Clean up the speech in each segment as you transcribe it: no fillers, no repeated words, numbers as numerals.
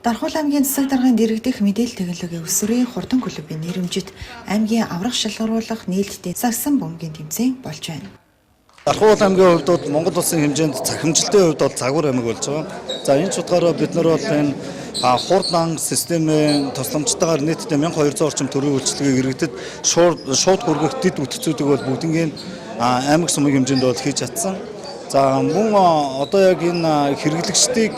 Дархуул аймгийн засаг даргын дэргэдэх мэдээлэл технологийн өсвөрийн хурдан клубын нэрэмжит аймгийн аврах шалгаруулах нээлттэй сагсан бөмбөгийн тэмцээн болж байна. Дархуул аймгийн хувьд Монгол улсын хэмжээнд цахимжилтын хувьд бол загвар аймаг болж байгаа. За энэ ч утгаараа бид нар бол энэ хурдан системийн тусламжтайгаар нийтдээ 1200 орчим төрийн үйлчлэгийг иргэдэд шууд хүргэх дэд үтцүүдийг бол бүгднийг аймаг сумын хэмжээнд бол хийж чадсан. За мөн одоо яг энэ хэрэглэгчдийг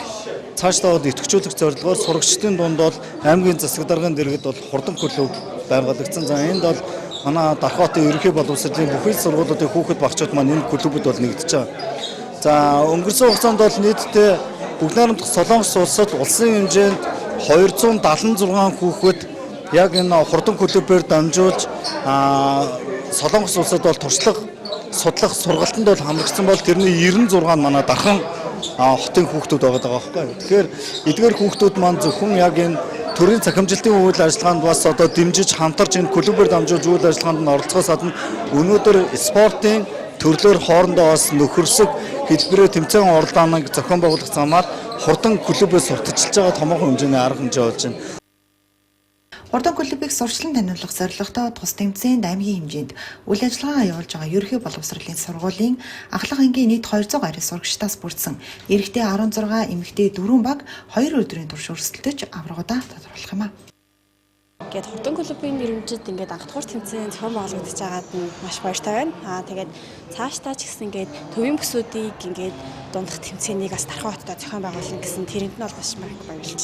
цаашдаа идэвхжүүлэх зорилгоор сурагчдын дунд бол аймгийн засаг даргын дэргэд бол хурдан клуб байгуулагдсан. За энд бол манай Дархуул хотын ерөнхий боловсролын бүхэл сургуулиудын хүүхэд багчууд маань энэ клубуд бол нэгдэж байгаа. За өнгөрсөн хугацаанд бол нийтдээ Бүгд найрамдах Солонгос улсад улсын хэмжээнд 276 хүүхэд яг энэ хурдан клубээр дамжуулж Солонгос улсад бол туршлага судлах сургалтанд бол хамрагдсан бол тэрний 96 нь манай Дархан хотын хүүхдүүд байгаа байхгүй. Тэгэхээр эдгээр хүүхдүүд маань зөвхөн яг энэ төрийн цахимжилтын үйл ажиллагаанд бас одоо дэмжиж хамтарч энэ клубээр дамжуулж үйл ажиллагаанд нь оролцохоос гадна өнөөдөр спортын төрлөөр хоорондоо бас нөхөрсөг хэлбэрээр тэмцээн орлооныг зохион байгуулах замаар хурдан клубээс сурталчилж байгаа томоохон хэмжээний арга хэмжээ болж байна. Хурдан клубыг сурчлан таниулах зорилготой тус тэмцээнд аймгийн хэмжээнд үйл ажиллагаа явуулж байгаа ерөнхий боловсролын сургуулийн ахлах ангийн нийт 200 гаруй сурагчдаас бүрдсэн эрэгтэй 16, эмэгтэй 4 баг 2 өдрийн турш өрсөлдөж аврагуудаа тодорхойлох юм а. Ингээд хурдан клубын нэрмжид ингээд анх дахь тэмцээн зохион байгуулагдаж байгаад нь маш баяртай байна. Тэгээд цаашдаа ч гэсэн ингээд төвийн бүсүүдийг ингээд дундах тэмцээнийг бас Дархан хотод зохион байгуулна гэсэн тэрэнд нь бол маш баярлж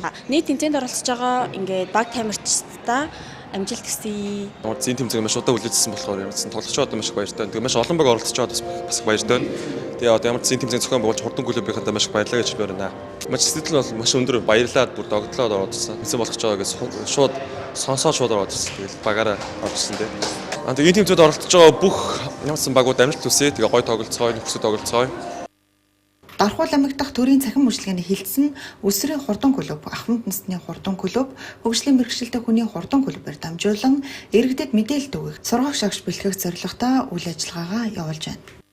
байна. Нийт тэмцээнд оролцож байгаа ингээд баг тамирчдаа амжилт хүсье. Зин тэмцээн маш удаан хүлээжсэн болохоор ямарсан тоглогч одоо маш баяртай. Тэгээ маш олон баг оролцож байгаа бас баяртай байна. Тэгээ одоо ямар зин тэмцээн зохион байгуулж хурдан клубийнхаа маш баярлалаа гэж хэлмээр байна. Маш сэтгэл бол маш өндөр баярлаад бүр догтлоод оролцсон. Тэмцээн болгож байгаа гэж шууд сонсоод шууд оролцсон. Тэгэл багаараа оролцсон дээ. Тэгээ энэ тэмцээнд оролцож байгаа бүх ямарсан багууд амжилт хүсье. Тэгээ гоё тоглолцгоё, нөхцөл тоглолцгоё. Дархуул аймаг дахь төрийн цахим үйлчилгээний хилцэн өсвөрийн хурдан клуб, ахмад насны хурдан клуб, хөгжлийн мэргэжилтэй хүний хурдан клубээр дамжуулан иргэдэд мэдээлэл өгөх, сургагч агш бэлтгэх зорилготой үйл ажиллагаагаа явуулж байна.